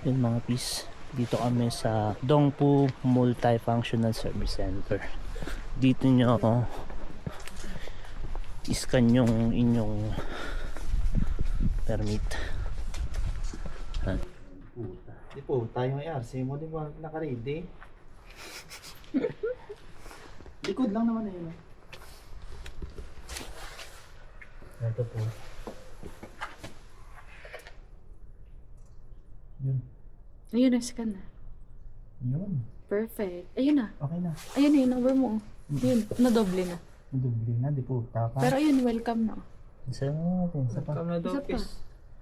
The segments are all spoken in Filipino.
Yun mga peace, dito kami sa Dongpu Multifunctional Service Center. Dito nyo iscan yung inyong permit. Puta. Di po, tayo may RC mo, di ba naka-ready? Likod lang naman na yun. Ito po. Yun. Ayun na, scan na. Yun. Perfect. Ayun na. Okay na. Ayun na yung number mo. Yun, nadoble na. Dubli na, di po. Taka. Pero ayun, welcome na. Isa na natin, isa pa. Isa pa.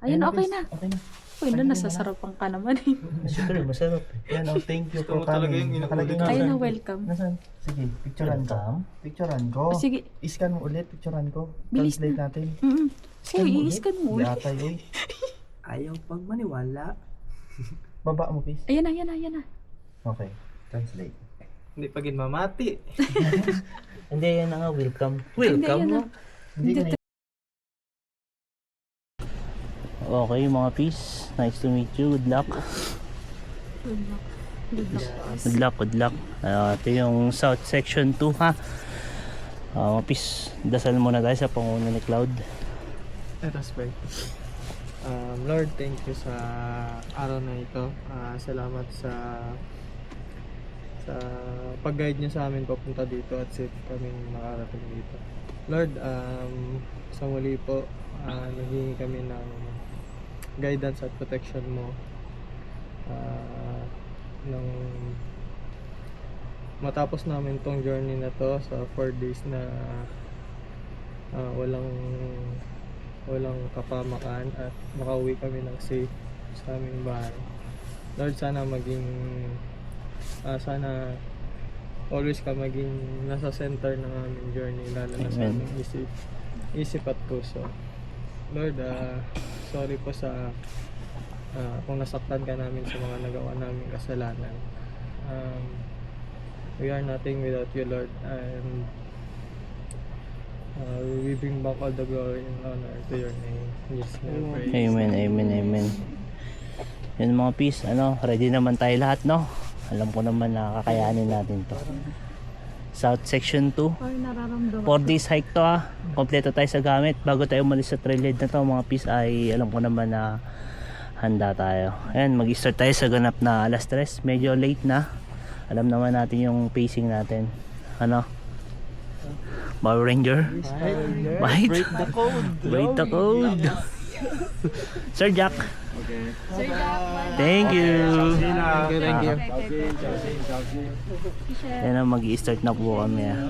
Ayun, okay na. Okay na. Uy, na, nasasarapan ka naman eh. Siyempre, masarap Yan, oh, thank you for coming. Nakalagay nga. Ayun na, welcome. Nasaan? Sige, picturean ko. Picturean ko. Sige. Iscan mo ulit, picturean ko. Bilis Translate na. natin. Uy, i-scan mo ulit. Yatay, uy. Ayaw pag maniwala. Baba mo, please. Ayan na, ayan na, ayan na. Okay, translate. Hindi pa mamati. Hindi, yan na nga, welcome. Hindi, Welcome, yan no? na. Hindi ka na. Okay, mga peace. Nice to meet you. Good luck. Good luck. Good luck. Good luck, good luck. Ito yung South Section 2, ha? Mga peace, dasal muna tayo sa panguna ni Cloud. Respect. Lord, thank you sa araw na ito. Salamat sa pag-guide niyo sa amin papunta dito at safe kaming makarating dito. Lord, sa muli po, naghingi kami ng guidance at protection mo nang matapos namin tong journey na to sa 4 days na walang kapamakan at makauwi kami ng safe sa aming bahay. Lord, sana sana always ka maging nasa center ng aming journey, lalo na sa aming isip at puso. Lord, sorry po sa kung nasaktan ka namin sa mga nagawa namin kasalanan. We are nothing without you, Lord, and we bring back all the glory and honor to your name. Yes, praise. Amen, amen, amen. Yan mga peace, ready naman tayo lahat, no? Alam ko naman na kakayanin natin to. South Section 2. Or nararamdaman. 4 days hike to, ha. Kompleto tayo sa gamit. Bago tayo umalis sa trailhead na to, mga peace, ay alam ko naman na handa tayo. Ayan, mag-start tayo sa ganap na alas 3. Medyo late na. Alam naman natin yung pacing natin. Power Ranger? Bite? Break the code. Break the code. Sir Jack. Sir Jack, Thank you. Thank you. Yan na, mag-i-start na po kami. Yan.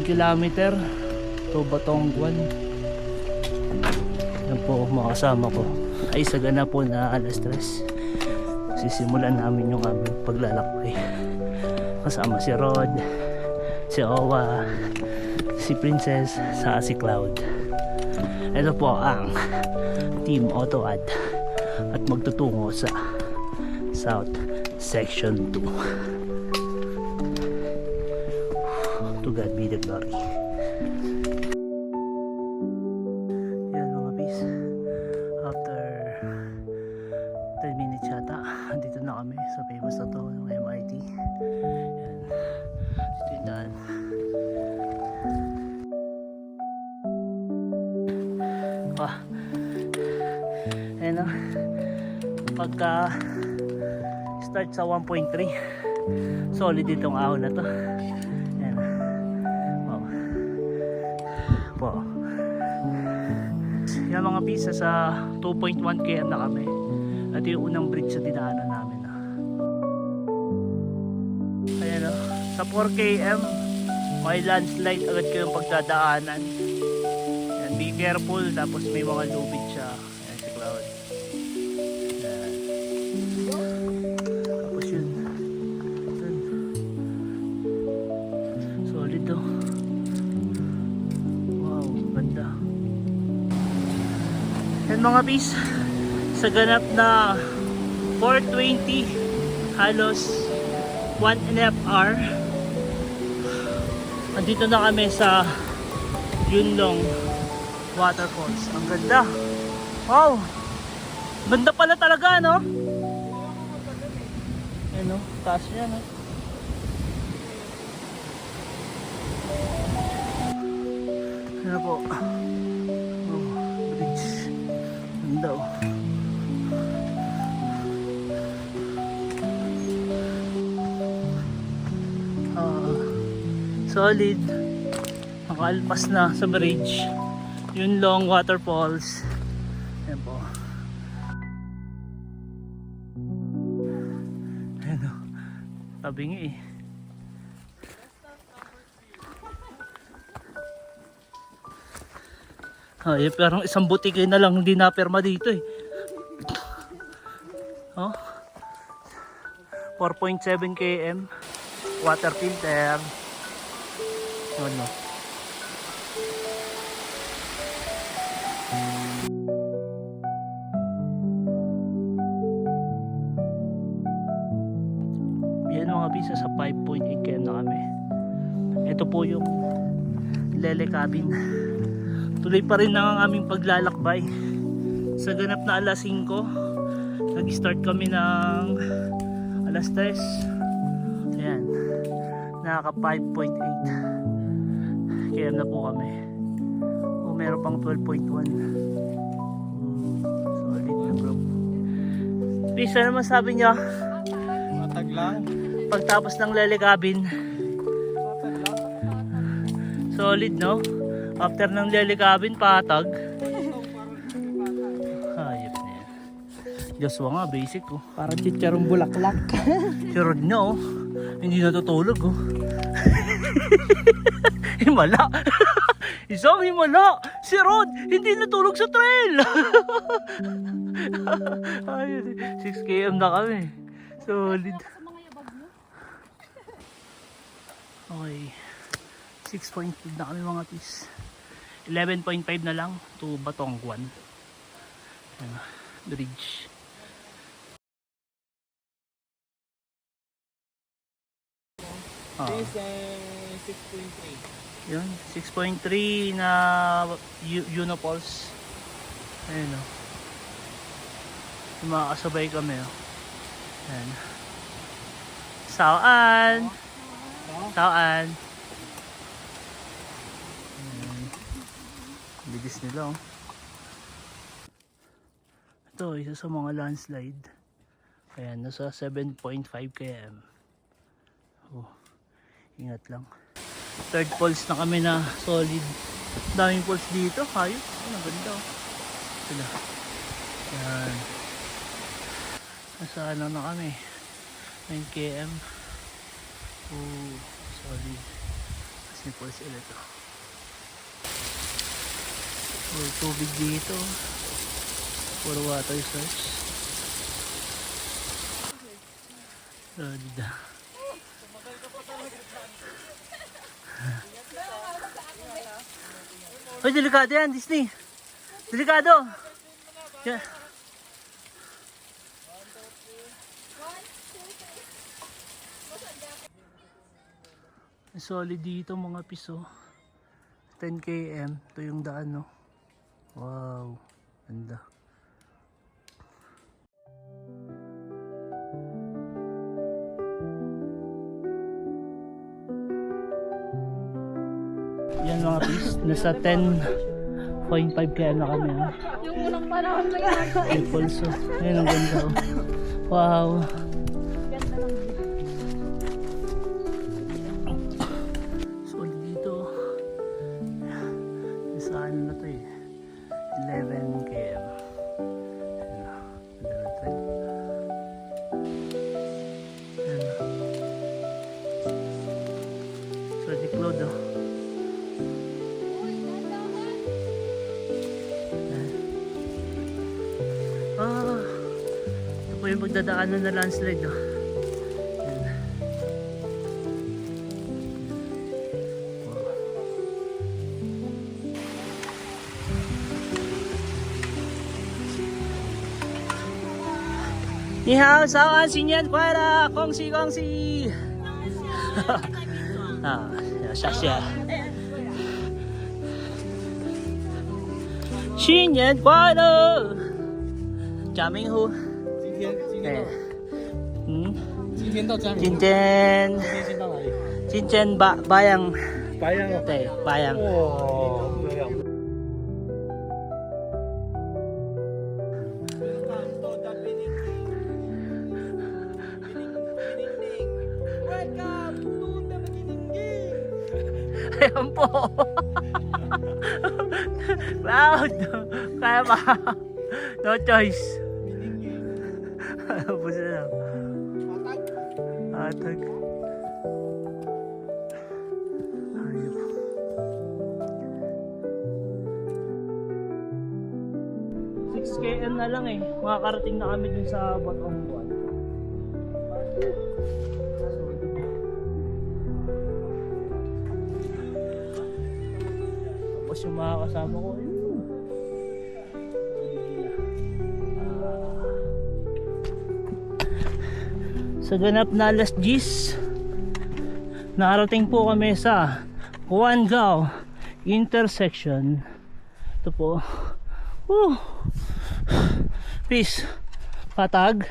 km to Batongguan. Yan po mga kasama ko ay sagana po na alas 3. Sisimulan namin yung aming paglalakbay. Kasama si Rod, si Owa, si Princess, sa si Cloud. Ito po ang Team AutoAd at magtutungo sa South Section 2. To God be the glory. Yan mga bis, after 10 minutes yata, andito na kami sa famous na to, yung MIT. Yan, dito yung daan. Ayan o, pagka start sa 1.3, solid itong ahon na to. Ayan po. Yan mga pisa, sa 2.1 km na kami. At yung unang bridge sa dinaanan namin. Ayan o, sa 4 km may landslide agad kayong pagdadaanan. Ayan, be careful, tapos may mga lubid siya. Ayan si Cloud. Ayan. Tapos yun, solid to. Wow, ganda. Yan mga bis, sa ganap na 4:20, halos 1.5 hour, andito na kami sa Yunlong Waterfalls. Ang ganda. Wow! Ganda pala talaga, no? Ano, taas niya, no? Ano po? Oh, bridge. Ganda, oh. Solid. Nakaalpas na sa bridge. Yunlong Waterfalls. Ayan po. Ano? Tabingi eh. Ay, parang isang butike na lang hindi napirma dito eh. Oh. 4.7 km. Water filter. Ano? Yan mga bisa sa 5.8 km na kami. Ito po yung Lele Cabin. Tuloy pa rin ang aming paglalakbay. Sa ganap na alas 5, nag-start kami ng alas 3. Ayan. Nakaka 5.8 km na po kami. O meron pang 12.1. Solid na bro. Pisa naman sabi niya. Matag lang. Pagtapos ng Lele Cabin. Solid, no? After ng Lele Cabin, patag. Hayop na yan. Joshua nga, basic oh. Parang chicharong bulaklak. Si Rod niya oh. Hindi natutulog oh. Himala. Isang himala. Si Rod, hindi natulog sa trail. Ayun, 6 km na kami. Solid. Okay. 6.5 na kami mga tis. 11.5 na lang to Batongguan. Bridge. This 6.3. Yun, 6.3 na Unipulse. Ayun o. Makakasabay kami o. Ayan. Saan? Saan? Bilis nila oh. Ito, isa sa mga landslide. Ayan, nasa 7.5 km. Oh, ingat lang. Third pulse na kami na solid. Daming pulse dito. Hayop. Oh, ang ganda oh. Sila. Ayan. Nasa ano na kami. 9 km. Oh, solid. Kasi pulse ulit oh. Puro tubig dito. Puro water source. Solid. Hoy, delikado yan, Disney. Delikado. Yeah. Solid dito mga piso. 10 km. Ito yung daan, no? Wow. Ganda. Yan mga pis. Nasa 10.5 km na kami. Ha? Yung unang panahon na ginagawa. Ay, pulso. Ayan ang ganda. Oh. Wow. Ganda lang. Solid dito. Nasa ano na to eh. 11 km. Solid load oh. Ito po yung pagdadaanan na landslide oh. Ayan. Wow. Ni hao, saan sinyan fuera, kongsi kongsi. Ah, siya. 新年快乐！贾明虎，哎，嗯，今天到家里，今天先到哪里？今天bayang，白羊哦。对bayang。哇，不得了。Ayan po. Cloud. Kaya ba? No choice. Ano po sila? Atag. Ayun po. km na lang eh. Makakarating na kami dun sa Batanguan. Tapos yung mga kasama ko, yun. Sa ganap na alas 10, nakarating po kami sa Guangzhou intersection. Ito po. Peace. Patag.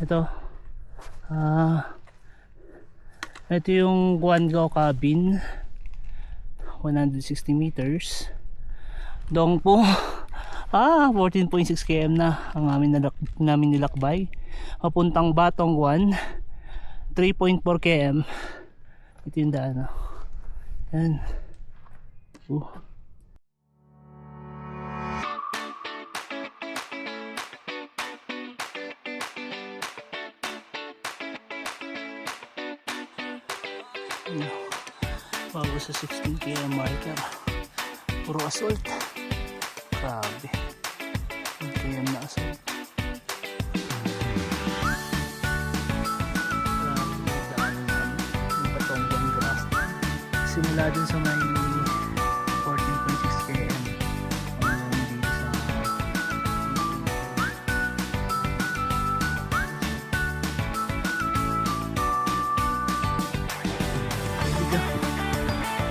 Ito. Ito yung Guangzhou cabin. 160 meters. Dong po. 14.6 km na ang namin nilakbay. Papuntang Batanguan. 3.4 km. Ito yung daan. Yan. Bago sa 16 km marker. Puro assault. Grabe. 1 km na assault. Grabe na daan namin. Yung Batanguan grass. Simula dun sa may 14.6 km hanggang dito sa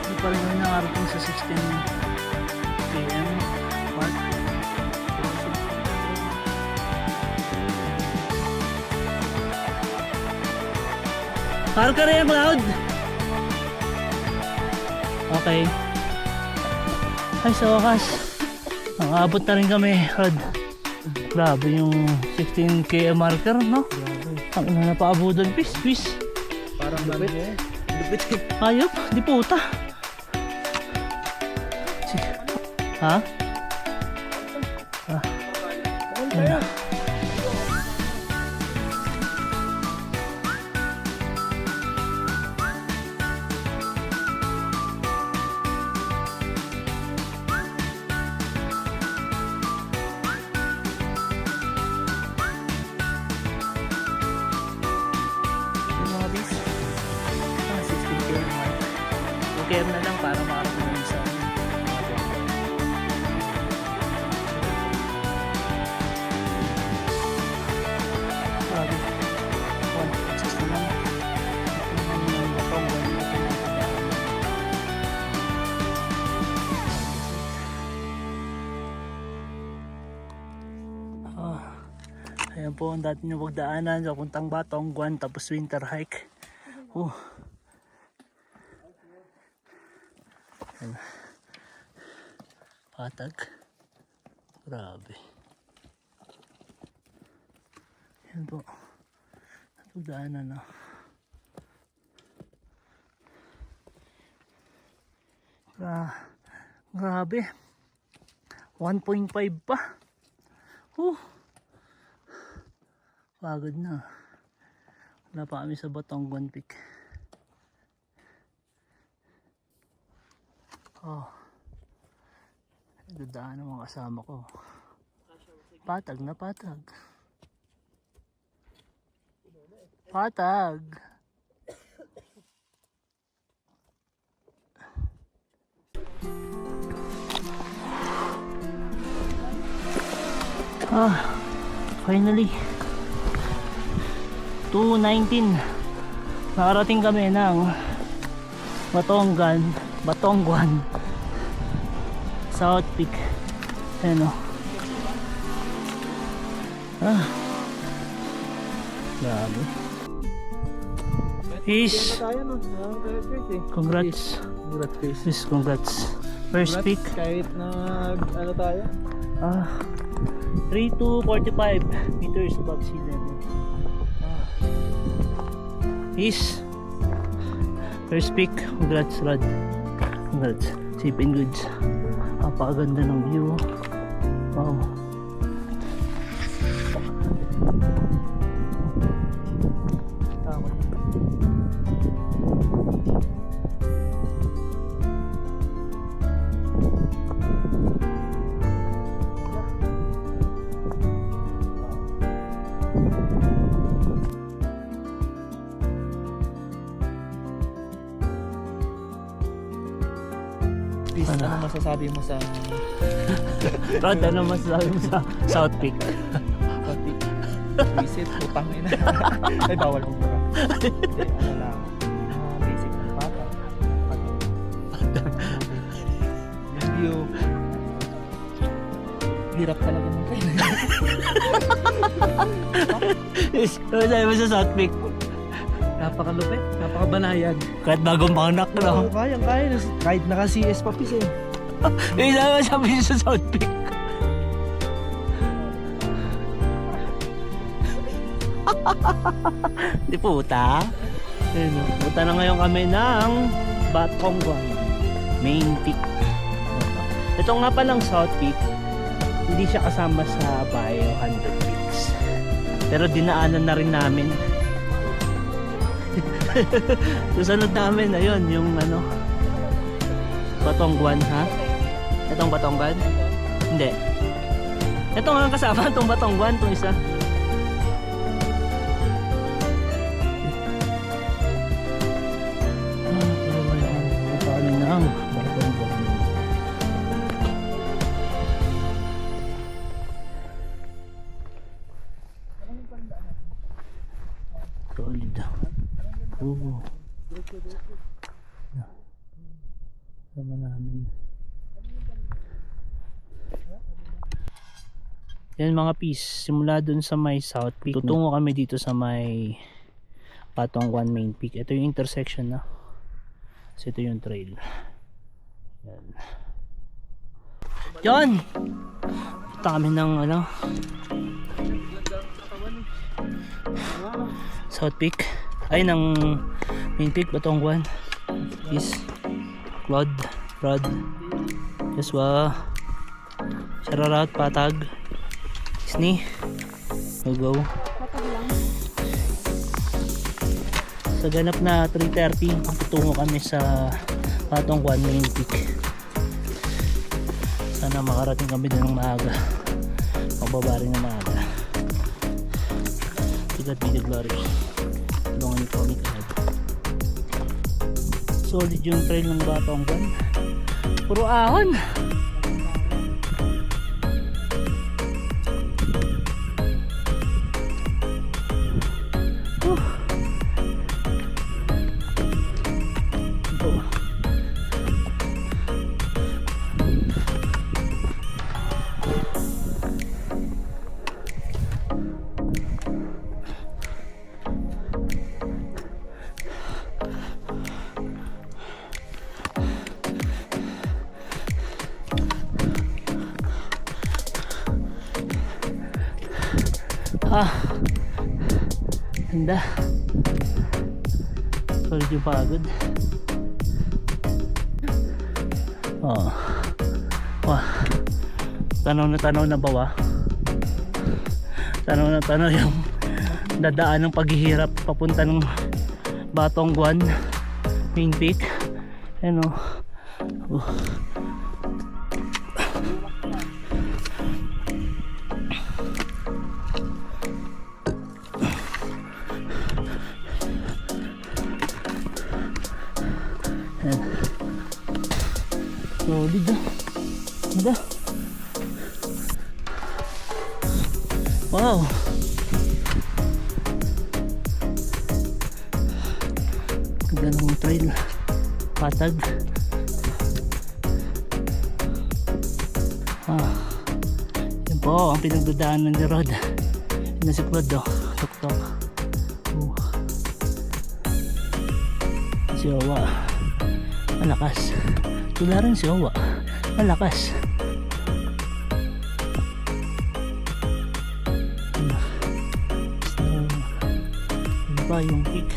hindi pa rin kami nakarating sa 16 km mark. Park ka rin, Cloud. Okay. Ay, sa wakas nakabot na rin kami, Rod. Grabe yung 16 km marker, no? Ang ina na paabudan. Peace. Parang lupit. Ayop, di puta. Ha? Ayan. Okay na lang para makarating sa grabe 160 lang. Ayan po ang dati nyo pagdaanan sa puntang Batanguan tapos winter hike. Patag. Grabe. Yan po. Natugdaanan na. Grabe. 1.5 pa. Pagod na. Wala pa kami sa Batanguan Peak. Dadaan ng mga kasama ko. Patag na patag. Patag. Finally 2:19 nakarating kami ng Batanguan South Peak. Ayan o. Grabe. Peace. Tayo no? Congrats. Congrats, peace. Peace, congrats. First peak. Kahit na ano tayo? 3 to 45 meters above sea level. Peace. First peak. Congrats, Rod. Congrats. Safe and goods. Napakaganda ng view. Wow. Peace, ano masasabi mo sa Rod, ano masasabi mo sa South Peak? topic? Visit, putang ina. Ay, bawal mo ba? Ano lang, basic ng bata. Yung view, hirap talaga ng kayo. Ano sabi mo sa South Peak? Napakalupit, napakabanayad. Kahit bagong panganak, no? Kaya. Kahit naka-CS pa pis eh. Ano sabi mo sa South Peak? Di puta. Ayun, puta na ngayon kami ng Batongguan Main Peak. Ito nga palang South Peak, hindi siya kasama sa Bio 100 Peaks, pero dinaanan na rin namin. Susunod namin ayun yung ano, Batongguan. Ha? Itong Batongguan? Hindi. Ito nga kasama itong Batongguan, itong isa. Solid. Oo. Sama namin. Yan mga peace, simula dun sa may South Peak, tutungo kami dito sa may Batongguan Main Peak. Ito yung intersection na. So ito yung trail. Yan. Yan! Punta kami ng ano, South Peak. Ay, ng Main Peak, Batongguan. Peace. Claude, Rod, Joshua, Shararat, Patag, Disney. Go. Sa ganap na 3:30, tutungo kami sa Batongguan Main Peak. Sana makarating kami din ng maaga. Magbaba rin ng maaga. God be the glory. Tulungan niyo kami kahit. Solid yung trail ng Batongguan. Puro ahon. Ganda. Solid yung pagod. Wah, tanaw na bawa. Tanaw yung dadaan ng paghihirap papunta ng Batongguan Main Peak. Ano, solid ah. Ganda. Wow. Ganda ng trail. Patag. Yan po ang pinagdadaanan ni Rod. Yan na si Claude, oh. Tok-tok. Si Owa malakas. Tula rin si Owa malakas. Ano ba yung peak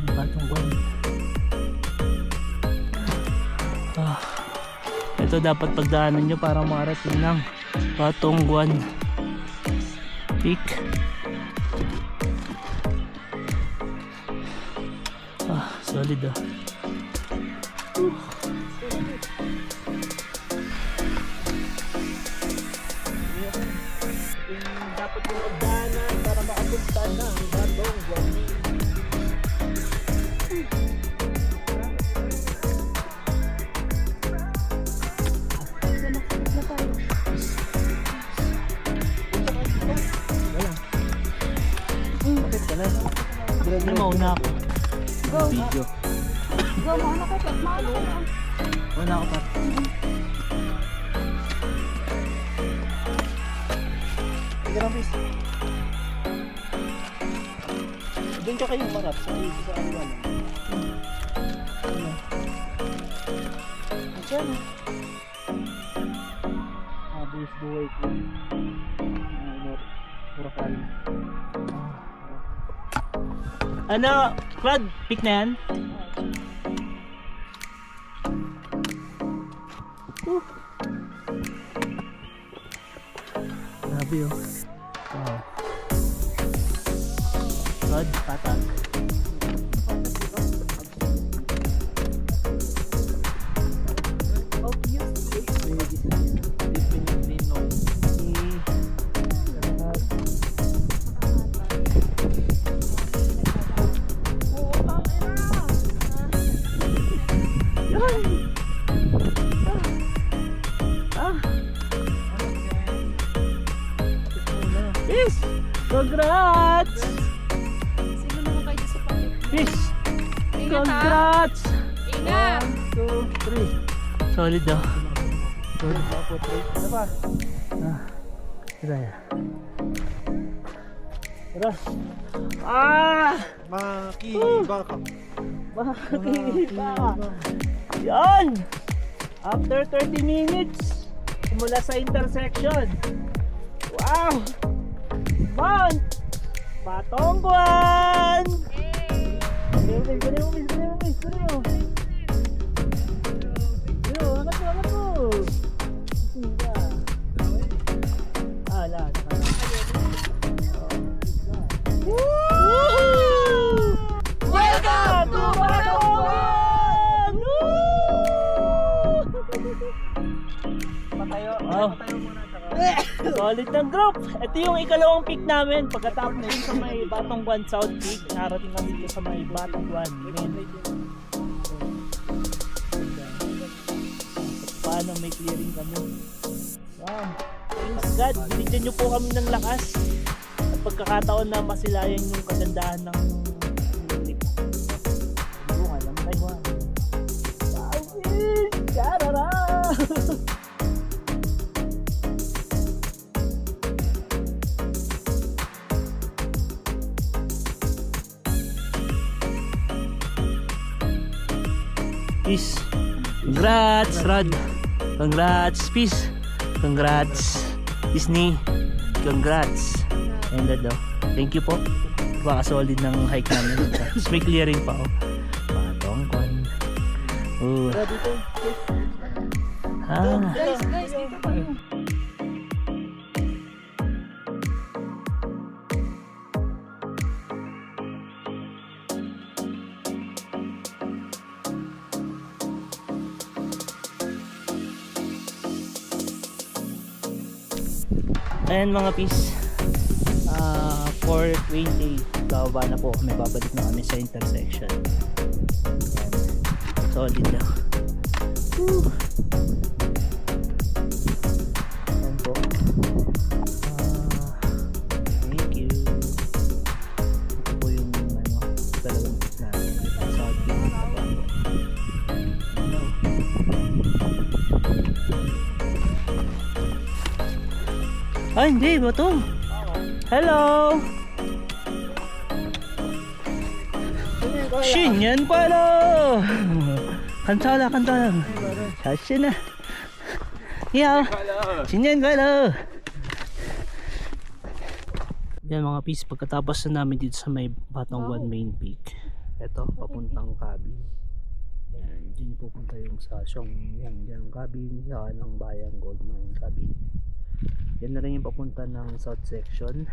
ng Batongguan? Ito dapat pagdaanan nyo para makarating ng Batongguan Peak. Solid ah. Dapat yung magdaanan para makapunta na ang Batongguan. Bakit ka na? Ano mauna ako? Go. Video. Go, maano ko. Maano ko. Mauna ako pa. Sige lang, please. Doon ka kayong marap sa aliwan. Diyan. Habis buhay ko. Murakan. Ano? Claude, peak na yan? Grabe oh. Wow. Claude, patag. Yes! Congrats! Sino naman kayo sa pangit? Yes! Ingat ha! Congrats! Ingat! 1, 2, 3. Solid oh. Ano ba? Tira ya. Tara. Makiba ka. Makikiba! Yan! After 30 minutes, simula sa intersection. Wow! Mount Batongguan! Welcome to Batongguan! Wow. Solid ng group. Ito yung ikalawang peak namin. Pagkatapos din sa may Batongguan South Peak, narating kami dito sa may Batongguan. Paano may clearing kami. Wow. Thanks God, binigyan nyo po kami ng lakas at pagkakataon na masilayan yung kagandahan ng lake. Bunga ng Taiwan. Wow, fish! Charara! Peace. Congrats, Rod. Congrats, Peace. Congrats, Disney. Congrats. And that daw. Thank you po. Solid ng hike namin. Tapos may clearing pa oh. Batongguan. Guys, dito kayo. Ayan mga peace, 4:20 bababa na po kami, babalik na kami sa intersection. Ayan. Solid na. Woo! Ayan po. Thank you. Ito po yung dalawang peak namin. South Peak. Ay, hindi. Bato. Hello! Shinyan pala! Kantala, kantala. Sasya na. Yeah. Shinyan pala. Yan mga pis, pagkatapos na namin dito sa may Batanguan Main Peak. Ito, papuntang cabin. Yan, dyan pupunta yung sa Siyong yung cabin, sa ng Bayang Gold Mine cabin. Yan na rin yung papunta ng South Section.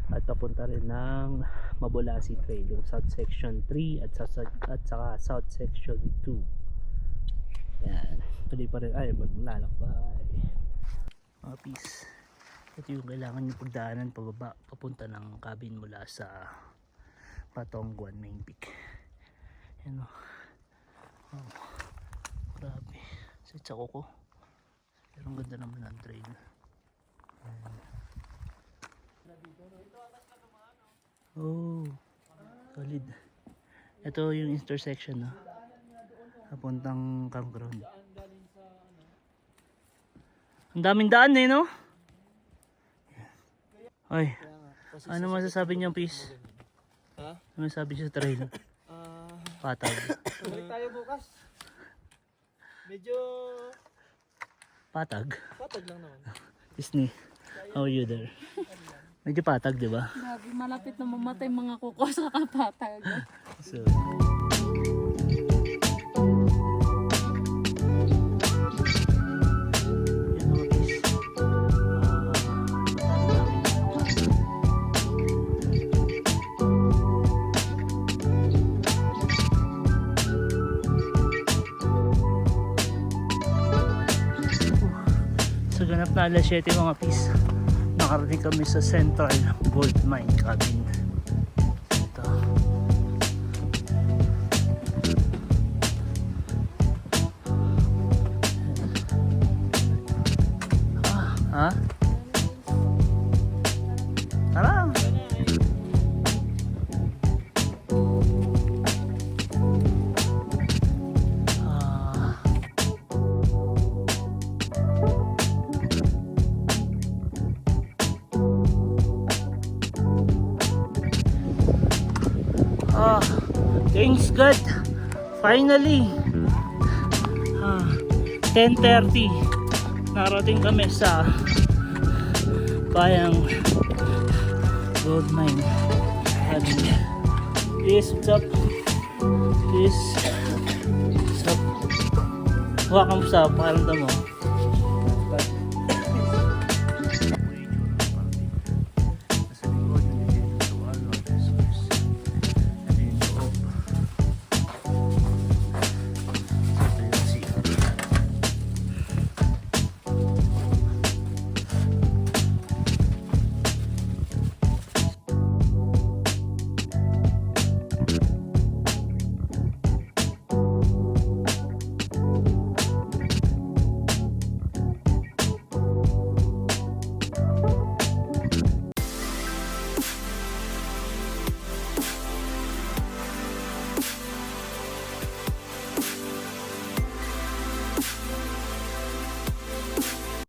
At papunta rin ng Mabulasi Trail, yung South Section 3 at saka South Section 2. Yan, pwede pa rin ay maglalakbay. Mga pis, ito yung kailangan nyo pagdaanan pababa papunta ng cabin mula sa Batanguan Main Peak. Yan o. Oh, grabe, sits ako ko, pero ang ganda naman ng trail. Oh, solid. Ito yung intersection, no? Papuntang campground. Ang daming daan eh, no? Ay, ano masasabi niyo, Pis? Ha? Ano masasabi siya sa trail? Patag. Balik tayo bukas. Medyo Patag? patag lang naman. Disney, how are you there? Medyo patag, di ba? Grabe, malapit na mamatay mga kuko sa kapatag. So, yan mga Pis. Sa ganap na alas 7 mga Pis, nakarating kami sa Central Gold Mine cabin. Ito. Ha? Tara! Thanks God, finally 10:30 narating kami sa Bayang Gold Mine. What's up? What's up? Welcome sa pakiramdam mo.